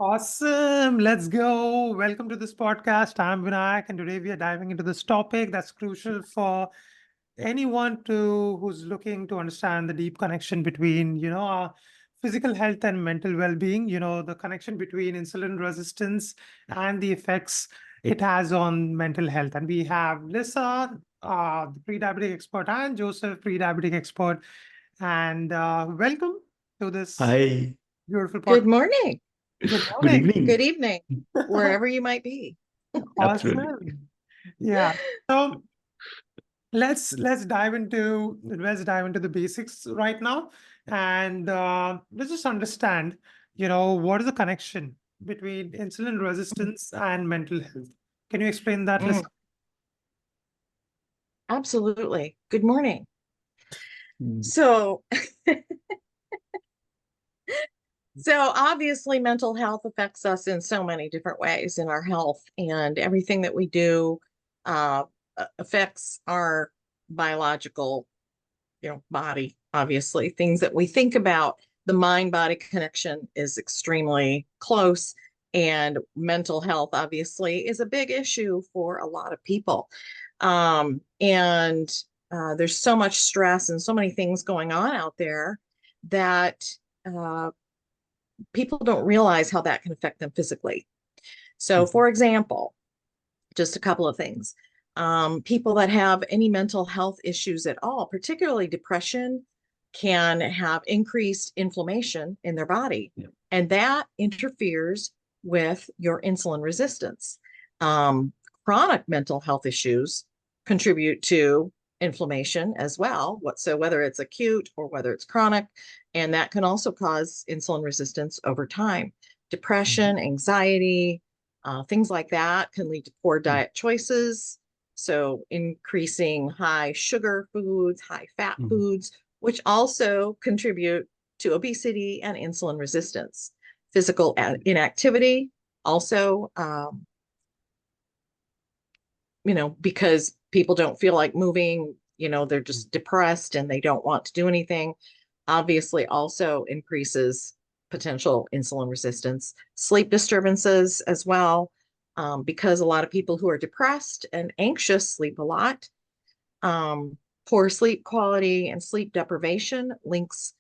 Awesome. Let's go. Welcome to this podcast. I'm Vinayak, and today we are diving into this topic that's crucial for anyone who's looking to understand the deep connection between, our physical health and mental well-being, the connection between insulin resistance and the effects it has on mental health. And we have Lisa, the pre-diabetic expert, and Joseph, pre-diabetic expert. And welcome to this Hi, beautiful Good podcast. morning, Good good morning. good evening. evening, wherever you might be. Absolutely. Awesome. Yeah. So let's dive into the basics right now, and let's just understand, what is the connection between insulin resistance and mental health. Can you explain that, Lisa? Mm, absolutely. Good morning. Mm, So, so obviously mental health affects us in so many different ways in our health, and everything that we do uh, affects our biological, body, obviously. Things that we think about, the mind-body connection is extremely close, and mental health obviously is a big issue for a lot of people. And there's so much stress and so many things going on out there that uh, people don't realize how that can affect them physically. So, mhm, for example, just a couple of things. People that have any mental health issues at all, particularly depression, can have increased inflammation in their body, yeah, and that interferes with your insulin resistance. Um, Chronic mental health issues contribute to inflammation as well. So whether it's acute or whether it's chronic, and that can also cause insulin resistance over time. mhm, Depression, anxiety, things like that can lead to poor mm, diet choices. So, increasing high sugar foods, high fat mhm. foods, which also contribute to obesity and insulin resistance. Physical inactivity also, because people don't feel like moving, they're just depressed and they don't want to do anything, obviously also increases potential insulin resistance. Sleep disturbances as well, because a lot of people who are depressed and anxious sleep a lot. Poor sleep quality and sleep deprivation links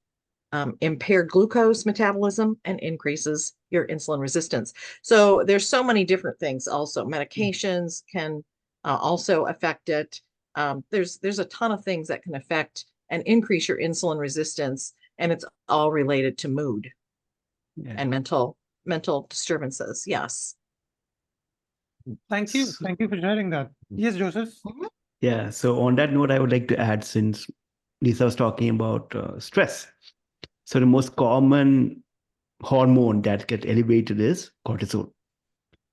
impaired glucose metabolism and increases your insulin resistance. So there's so many different things. Also, medications can also affect it. There's a ton of things that can affect and increase your insulin resistance, and it's all related to mood Yeah. and mental disturbances. Yes. Thank you. So, Thank you for sharing that. Yes, Joseph. Mhm. yeah. So on that note, I would like to add, since Lisa was talking about stress. So the most common hormone that gets elevated is cortisol.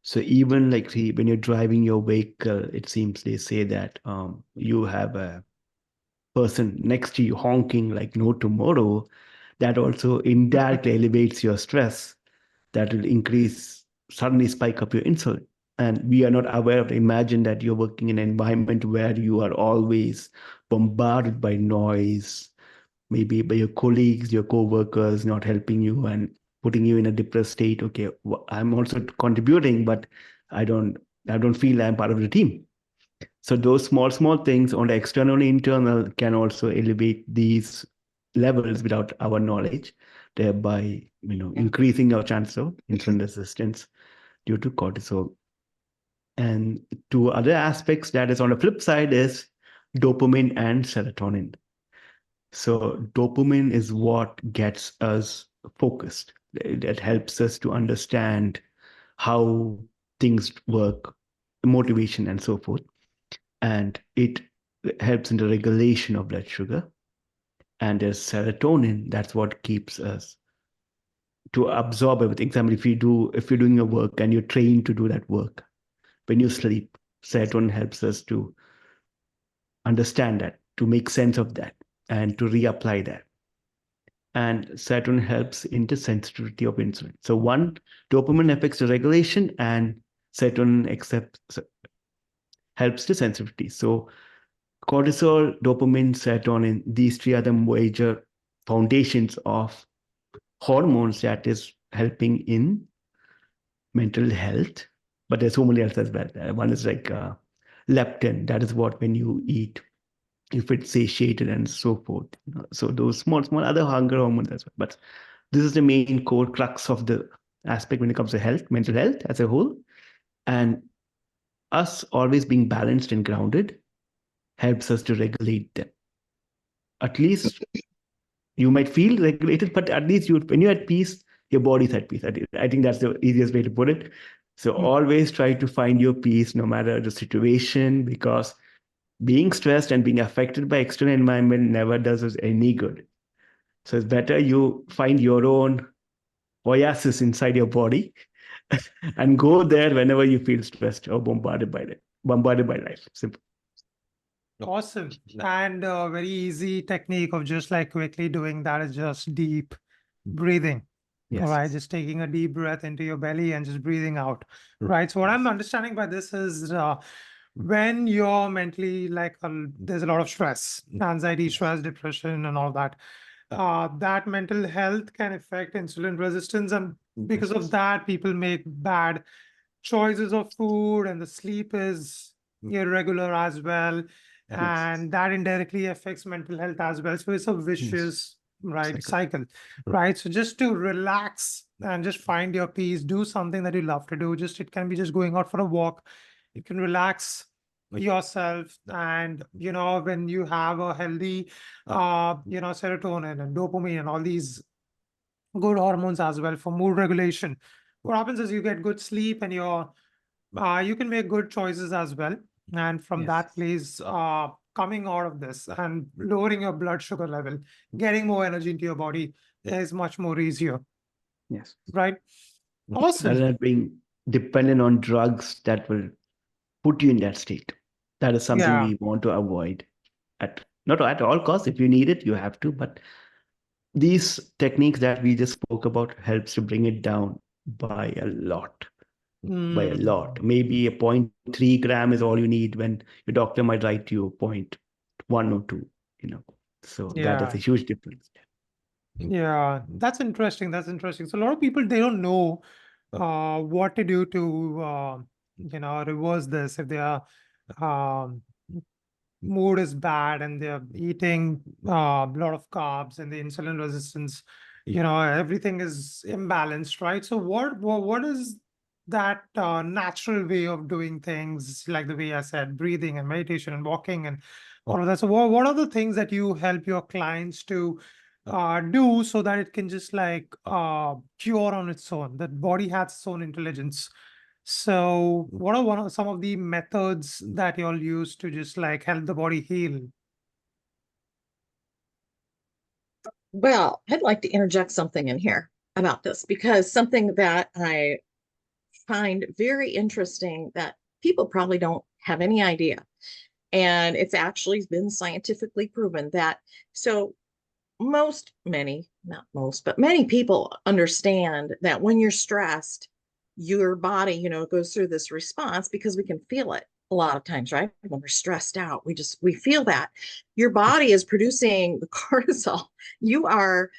So even like, see, when you're driving your vehicle, it seems they say that you have a person next to you honking like no tomorrow. That also indirectly elevates your stress. That will increase, suddenly spike up your insulin. And we are not aware of, imagine that you're working in an environment where you are always bombarded by noise, maybe by your colleagues, your co-workers not helping you and putting you in a depressed state. Okay, I'm also contributing, but i don't I don't feel I'm part of the team. So those small things on the external and internal can also elevate these levels without our knowledge, thereby increasing our chance of insulin resistance due to cortisol. And two other aspects that is on the flip side is dopamine and serotonin. So dopamine is what gets us focused. That helps us to understand how things work, motivation, and so forth. And it helps in the regulation of blood sugar. And there's serotonin, that's what keeps us to absorb everything. Example, if you're doing your work and you're trained to do that work, when you sleep, serotonin helps us to understand that, to make sense of that, and to reapply that. And serotonin helps in the sensitivity of insulin. So one, dopamine affects the regulation, and serotonin helps the sensitivity. So cortisol, dopamine, serotonin, these three are the major foundations of hormones that is helping in mental health, but there's so many else as well. One is like leptin. That is what when you eat, you feel satiated and so forth. So those small other hunger hormones as well. But this is the main core crux of the aspect when it comes to health, mental health as a whole. And us always being balanced and grounded helps us to regulate them. At least you might feel regulated, but at least when you're at peace, your body's at peace. I think that's the easiest way to put it. So always try to find your peace no matter the situation, because being stressed and being affected by external environment never does us any good. So it's better you find your own oasis inside your body and go there whenever you feel stressed or bombarded by life. Simple. Awesome. And a very easy technique of just like quickly doing that is just deep breathing. Yes. All right. Just taking a deep breath into your belly and just breathing out. Right. So what I'm understanding by this is when you're mentally there's a lot of stress, anxiety, stress, depression, and all that. That mental health can affect insulin resistance. And because of that, people make bad choices of food, and the sleep is irregular as well. And that indirectly affects mental health as well. So it's a vicious cycle. Right. So just to relax and just find your peace, do something that you love to do. It can be just going out for a walk. You can relax yourself, and when you have a healthy serotonin and dopamine and all these good hormones as well for mood regulation, what happens is you get good sleep, and you can make good choices as well. And from that place, coming out of this and lowering your blood sugar level, getting more energy into your body is much more easier. Yes. Right. Awesome. Rather than being dependent on drugs that will put you in that state. That is something we want to avoid not at all costs. If you need it, you have to. But these techniques that we just spoke about helps to bring it down by a lot. By a lot. Maybe a 0.3 gram is all you need when your doctor might write you 0.1 or 2, So that is a huge difference. Yeah, that's interesting. That's interesting. So a lot of people, they don't know what to do to reverse this if their um, mood is bad and they're eating a lot of carbs and the insulin resistance, everything is imbalanced, right? So what is that natural way of doing things, like the way I said, breathing and meditation and walking and all of that? So what are the things that you help your clients to do so that it can just cure on its own? That body has its own intelligence. So what are some of the methods that you all use to just help the body heal? Well, I'd like to interject something in here about this, because something that I find very interesting that people probably don't have any idea. And it's actually been scientifically proven that many people understand that when you're stressed, your body, goes through this response because we can feel it a lot of times, right? When we're stressed out, we feel that your body is producing the cortisol. You are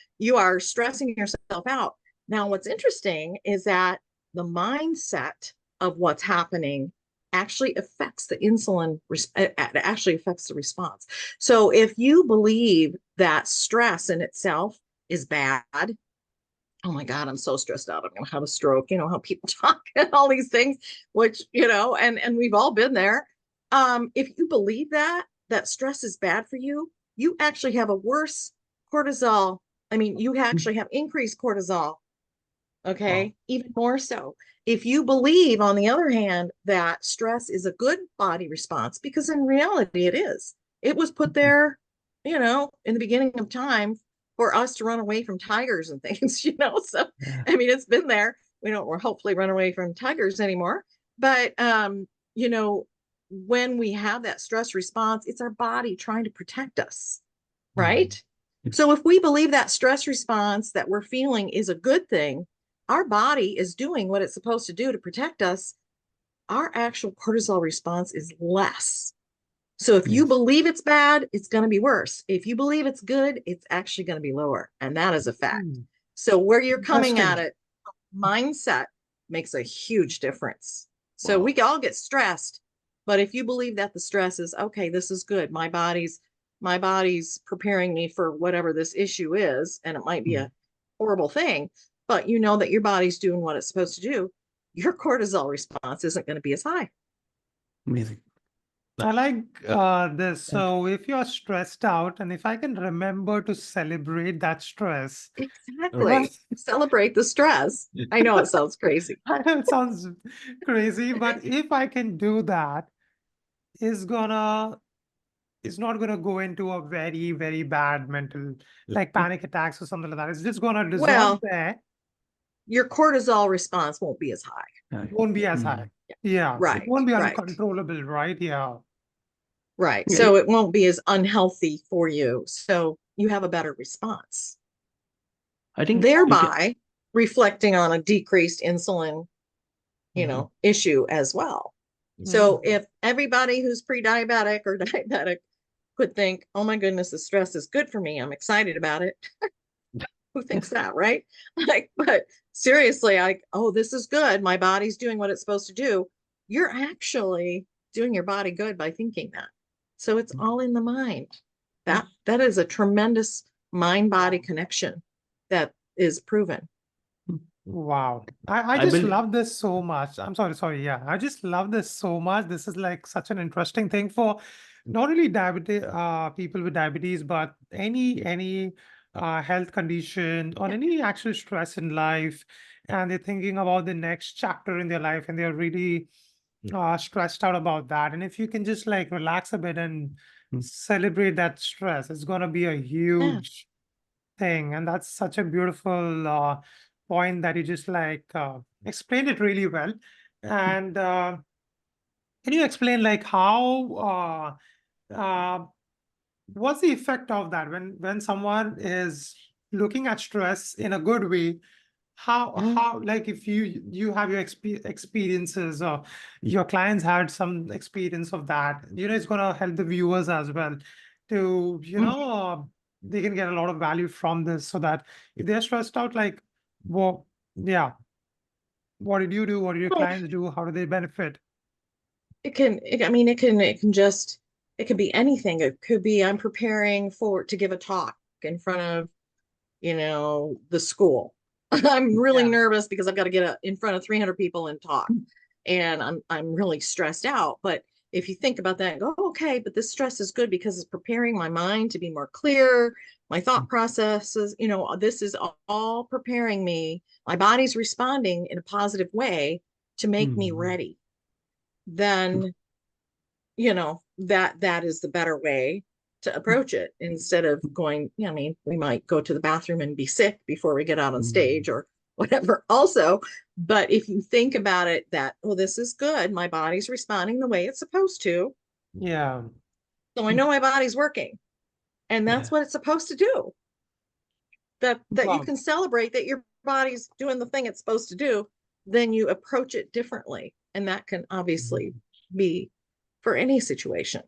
stressing yourself out. Now, what's interesting is that the mindset of what's happening actually affects the insulin, it actually affects the response. So if you believe that stress in itself is bad, oh my God, I'm so stressed out, I'm going to have a stroke, how people talk and all these things, which, and we've all been there. If you believe that stress is bad for you, you actually have a worse cortisol. You actually have increased cortisol. Okay. Wow. Even more so. If you believe, on the other hand, that stress is a good body response, because in reality it is. It was put there, in the beginning of time for us to run away from tigers and things, So, yeah. It's been there. We're hopefully run away from tigers anymore. But, when we have that stress response, it's our body trying to protect us, right? Mm-hmm. So if we believe that stress response that we're feeling is a good thing, our body is doing what it's supposed to do to protect us, our actual cortisol response is less. So if you believe it's bad, it's going to be worse. If you believe it's good, it's actually going to be lower. And that is a fact. So where you're coming at it, mindset, makes a huge difference. So we all get stressed, but if you believe that the stress is okay, this is good. My body's preparing me for whatever this issue is, and it might be a horrible thing, but you know that your body's doing what it's supposed to do, your cortisol response isn't going to be as high. Amazing. I like this. So if you're stressed out, and if I can remember to celebrate that stress, Exactly. right? Celebrate the stress. I know it sounds crazy. I know it sounds crazy, but if I can do that, it's not gonna go into a very, very bad mental, like panic attacks or something like that. It's just gonna dissolve Well, there, your cortisol response won't be as high. won't be as high. Yeah, it Right, won't be right, uncontrollable, right? Yeah. right. Yeah, So it won't be as unhealthy for you. So you have a better response, I think you can, thereby reflecting on a decreased insulin, issue as well. So if everybody who's pre-diabetic or diabetic could think, oh my goodness, the stress is good for me, I'm excited about it. Who thinks that, right? Like, but seriously, oh, this is good. My body's doing what it's supposed to do. You're actually doing your body good by thinking that. So it's all in the mind. That is a tremendous mind-body connection that is proven. Wow. I I just believe, love this so much. I'm sorry. Yeah. I just love this so much. This is like such an interesting thing for not only diabetes, people with diabetes, but any health condition or Yeah. any actual stress in life. And they're thinking about the next chapter in their life and they're really stressed out about that. And if you can just like relax a bit and celebrate that stress, it's gonna be a Yeah. huge thing. And that's such a beautiful point that you just like explained it really well. And can you explain like how what's the effect of that when someone is looking at stress in a good way? How like if you have your experiences or your clients had some experience of that, it's gonna help the viewers as well to they can get a lot of value from this, so that if they're stressed out, like, well, yeah, what did you do? What did your Well, clients do? How do they benefit? it can be anything. It could be I'm preparing to give a talk in front of the school. I'm really Yeah. nervous because I've got to get in front of 300 people and talk, and I'm really stressed out. But if you think about that and go, okay, but this stress is good because it's preparing my mind to be more clear, my thought processes, this is all preparing me. My body's responding in a positive way to make me ready. Then that is the better way to approach it, instead of going, we might go to the bathroom and be sick before we get out on stage or whatever also. But if you think about it, that, oh, this is good, my body's responding the way it's supposed to, Yeah. so I know my body's working, and that's what it's supposed to do. That you Wow. can celebrate that your body's doing the thing it's supposed to do, then you approach it differently, and that can obviously be for any situation.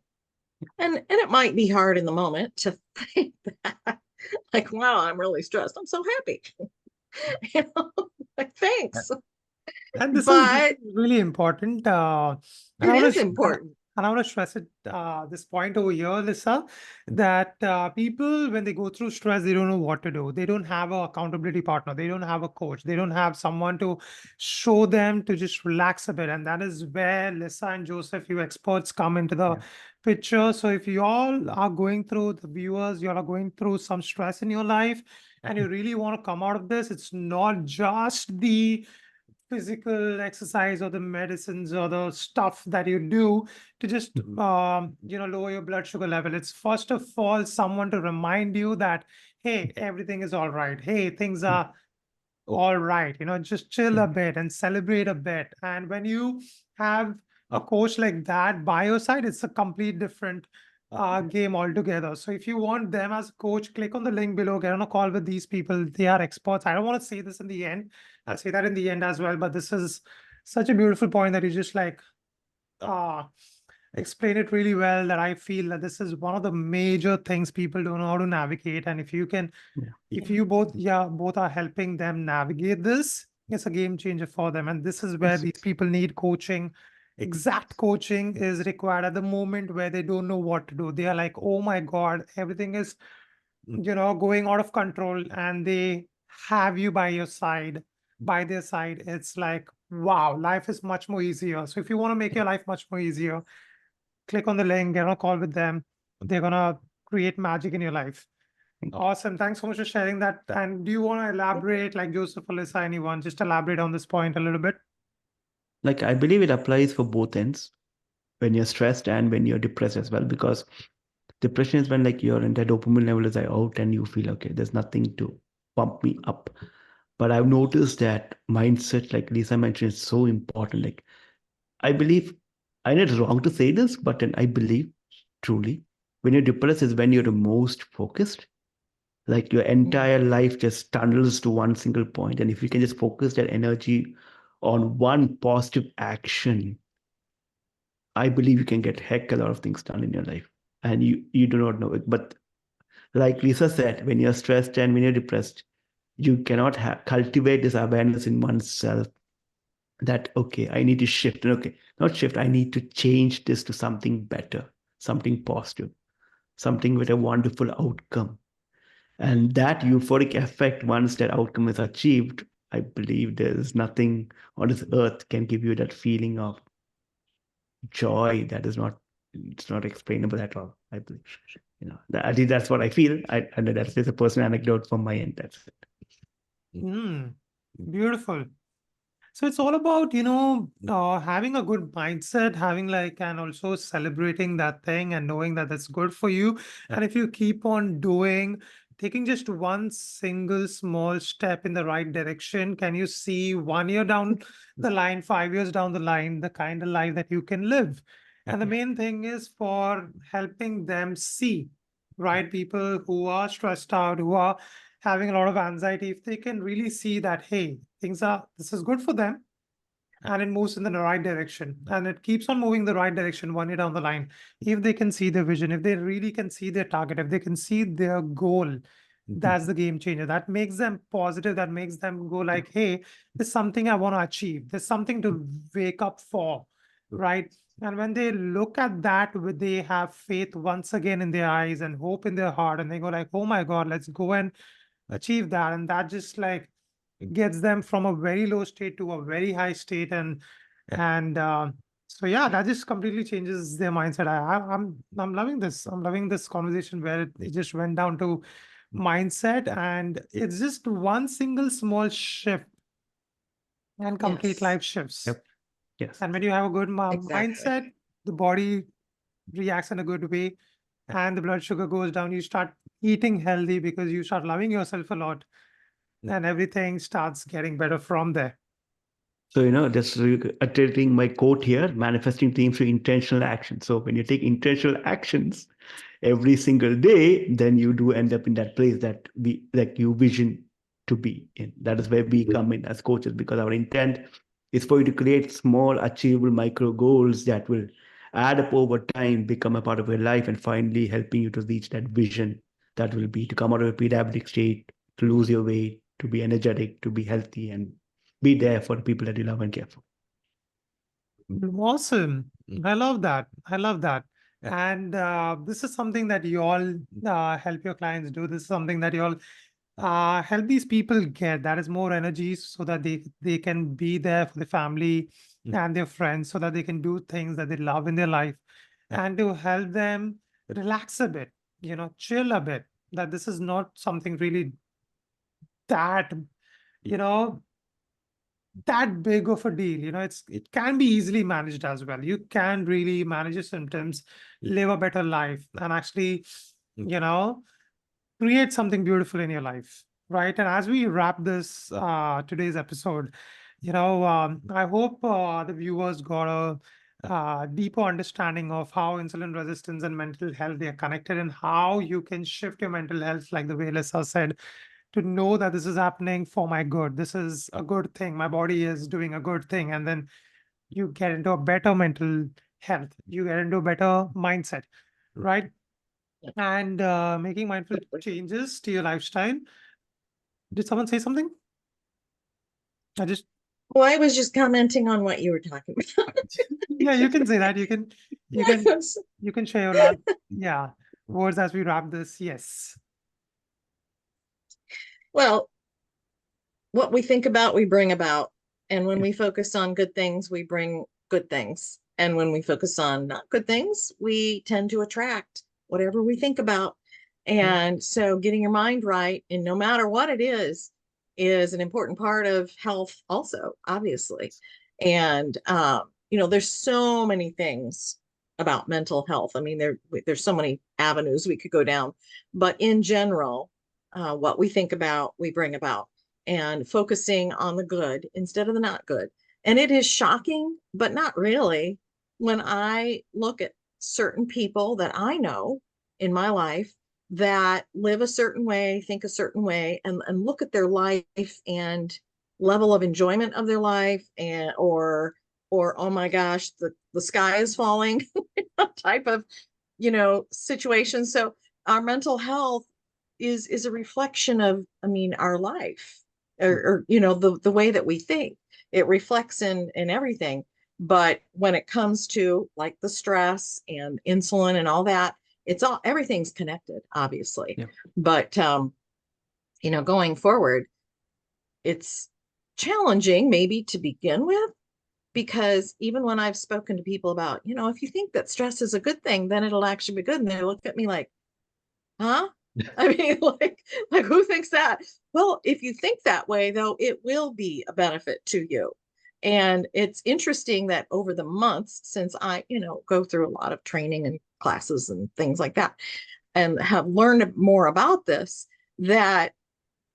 And it might be hard in the moment to think that, like, wow, I'm really stressed, I'm so happy. Like, thanks. And this But is really important. And it I want is to important. and I want to stress it this point over here, Lisa, that people, when they go through stress, they don't know what to do. They don't have an accountability partner. They don't have a coach. They don't have someone to show them to just relax a bit. And that is where Lisa and Joseph, you experts, come into the picture. So if you all are going through, the viewers, you all are going through some stress in your life, and you really want to come out of this, it's not just the physical exercise or the medicines or the stuff that you do to just lower your blood sugar level. It's first of all someone to remind you that, hey, everything is all right, hey, things are all right, just chill a bit and celebrate a bit. And when you have a coach like that by your side, it's a complete different game altogether. So if you want them as a coach, click on the link below, get on a call with these people. They are experts. I don't want to say this in the end. I'll say that in the end as well, but this is such a beautiful point that you just like uh explain it really well, that I feel that this is one of the major things people don't know how to navigate. And if you can, if you both are helping them navigate this, it's a game changer for them. And this is where Yes. these people need coaching. Exact coaching is required at the moment where they don't know what to do. They are like, oh my God, everything is, going out of control, and they have you by your side, by their side. It's like, wow, life is much more easier. So if you want to make your life much more easier, click on the link, get on a call with them. They're gonna create magic in your life. Thank you. Awesome. Thanks so much for sharing that. And do you want to elaborate, like Joseph, Alyssa, anyone, just elaborate on this point a little bit? Like, I believe it applies for both ends, when you're stressed and when you're depressed as well, because depression is when like your entire dopamine level is like out and you feel okay, there's nothing to pump me up. But I've noticed that mindset, like Lisa mentioned, is so important. Like, I believe, I know it's wrong to say this, but then I believe truly when you're depressed is when you're the most focused. Like your entire life just tunnels to one single point. And if you can just focus that energy on one positive action, I believe you can get heck a lot of things done in your life. And you do not know it. But like Lisa said, when you're stressed and when you're depressed, you cannot cultivate this awareness in oneself that, okay, I need to shift. And okay, not shift, I need to change this to something better, something positive, something with a wonderful outcome. And that euphoric effect, once that outcome is achieved, I believe there's nothing on this earth can give you that feeling of joy that is not, it's not explainable at all. I believe, I think that's what I feel. I know that's just a personal anecdote from my end. That's it. Beautiful. So it's all about, having a good mindset, having like, and also celebrating that thing and knowing that that's good for you. And if you keep on doing, taking just one single small step in the right direction, can you see 1 year down the line, 5 years down the line, the kind of life that you can live? And the main thing is for helping them see, right? People who are stressed out, who are having a lot of anxiety, if they can really see that, hey, this is good for them, and it moves in the right direction, and it keeps on moving the right direction 1 year down the line. If they can see their vision, if they really can see their target, if they can see their goal, that's the game changer. That makes them positive. That makes them go like, hey, there's something I want to achieve. There's something to wake up for, right? And when they look at that, they have faith once again in their eyes and hope in their heart, and they go like, oh my God, let's go and achieve that. And that just like gets them from a very low state to a very high state. And so yeah, that just completely changes their mindset. I'm loving this. I'm loving this conversation where it just went down to mindset, and it's just one single small shift and complete Yes, life shifts. Yep. Yes. And when you have a good exactly. mindset, the body reacts in a good way, and the blood sugar goes down. You start eating healthy because you start loving yourself a lot, and everything starts getting better from there. So, just reiterating my quote here, manifesting things through intentional action. So when you take intentional actions every single day, then you do end up in that place that we like you vision to be in. That is where we come in as coaches, because our intent is for you to create small, achievable micro goals that will add up over time, become a part of your life, and finally helping you to reach that vision that will be to come out of a pre-diabetic state, to lose your weight, to be energetic, to be healthy, and be there for the people that you love and care for. Awesome. I love that. I love that. And this is something that you all help your clients do. This is something that you all help these people get. That is more energy so that they can be there for the family and their friends, so that they can do things that they love in their life, and to help them relax a bit, chill a bit. That this is not something really that, you know, that big of a deal. It can be easily managed as well. You can really manage your symptoms, live a better life, and actually, you know create something beautiful in your life, right? And as we wrap this today's episode, I hope the viewers got a deeper understanding of how insulin resistance and mental health, they are connected, and how you can shift your mental health, like the way Lisa said, to know that this is happening for my good. This is a good thing. My body is doing a good thing. And then you get into a better mental health. You get into a better mindset, right? And making mindful changes to your lifestyle. Did someone say something? I just, Well, I was just commenting on what you were talking about. yeah, you can say that. You can share your last, yeah, words as we wrap this. Yes. Well, what we think about, we bring about. And when we focus on good things, we bring good things. And when we focus on not good things, we tend to attract whatever we think about. And so getting your mind right, and no matter what it is an important part of health also, obviously. And there's so many things about mental health. I mean, there's so many avenues we could go down, but in general, what we think about, we bring about, and focusing on the good instead of the not good. And it is shocking, but not really, when I look at certain people that I know in my life that live a certain way, think a certain way, and look at their life and level of enjoyment of their life, and or oh my gosh, the sky is falling type of situation. So our mental health is a reflection of, I mean, our life, or the way that we think. It reflects in everything. But when it comes to like the stress and insulin and all that, everything's connected, obviously. Yeah. But going forward, it's challenging maybe to begin with, because even when I've spoken to people about, if you think that stress is a good thing, then it'll actually be good. And they look at me like, huh? I mean, like who thinks that? Well, if you think that way, though, it will be a benefit to you. And it's interesting that over the months since I, go through a lot of training and classes and things like that, and have learned more about this, that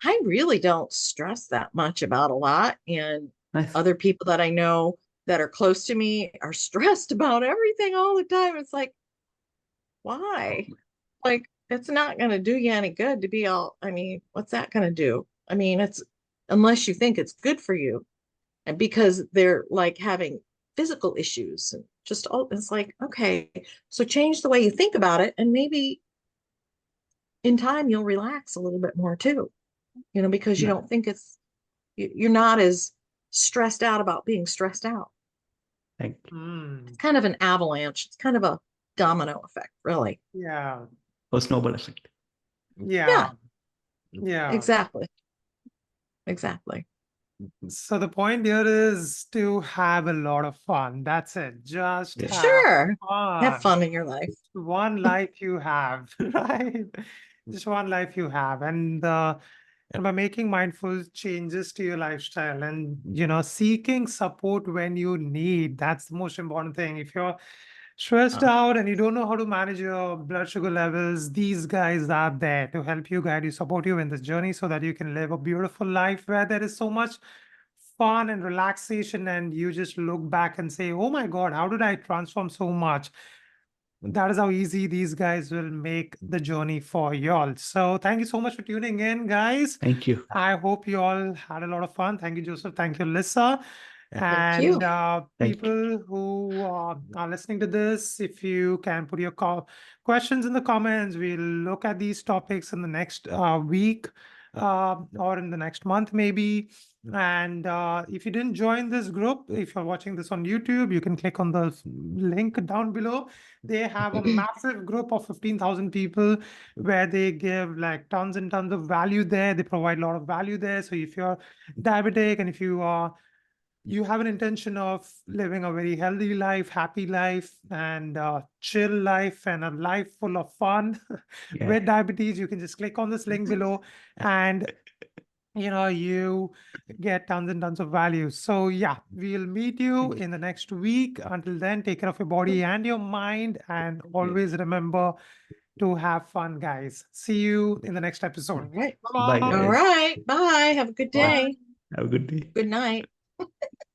I really don't stress that much about a lot. And Nice. other people that I know that are close to me are stressed about everything all the time. It's like, why? Like, it's not going to do you any good to be all, I mean, what's that going to do? I mean, it's unless you think it's good for you. And because they're like having physical issues and just all, it's like, okay, so change the way you think about it. And maybe in time you'll relax a little bit more too, because you Yeah. don't think you're not as stressed out about being stressed out. Thank you. It's kind of an avalanche. It's kind of a domino effect, really. Yeah. Oh, snowball effect. Yeah. Yeah. Exactly. Exactly. So the point here is to have a lot of fun. That's it. Just Yeah. have Sure. Have fun. fun in your life. One life you have, right? Just one life you have. And by making mindful changes to your lifestyle and seeking support when you need, that's the most important thing. If you're stressed out and you don't know how to manage your blood sugar levels, these guys are there to help you, guide you, support you in this journey so that you can live a beautiful life where there is so much fun and relaxation, and you just look back and say, oh my God, how did I transform so much? That is how easy these guys will make the journey for y'all. So thank you so much for tuning in, guys. Thank you. I hope you all had a lot of fun. Thank you, Joseph. Thank you, Lisa. Thank you. And Thank people who are listening to this, if you can put your questions in the comments, we'll look at these topics in the next week or in the next month, maybe. And if you didn't join this group, if you're watching this on YouTube, you can click on the link down below. They have a massive group of 15,000 people where they give like tons and tons of value there. They provide a lot of value there. So if you're diabetic and if you have an intention of living a very healthy life, happy life, and chill life, and a life full of fun Yeah. with diabetes, you can just click on this link below, and you get tons and tons of value. So yeah, we'll meet you in the next week. Until then, take care of your body and your mind, and always remember to have fun, guys. See you in the next episode. All right. Bye, Bye. All guys. right. Bye. Have a good Bye. day. Have a good day. Good night.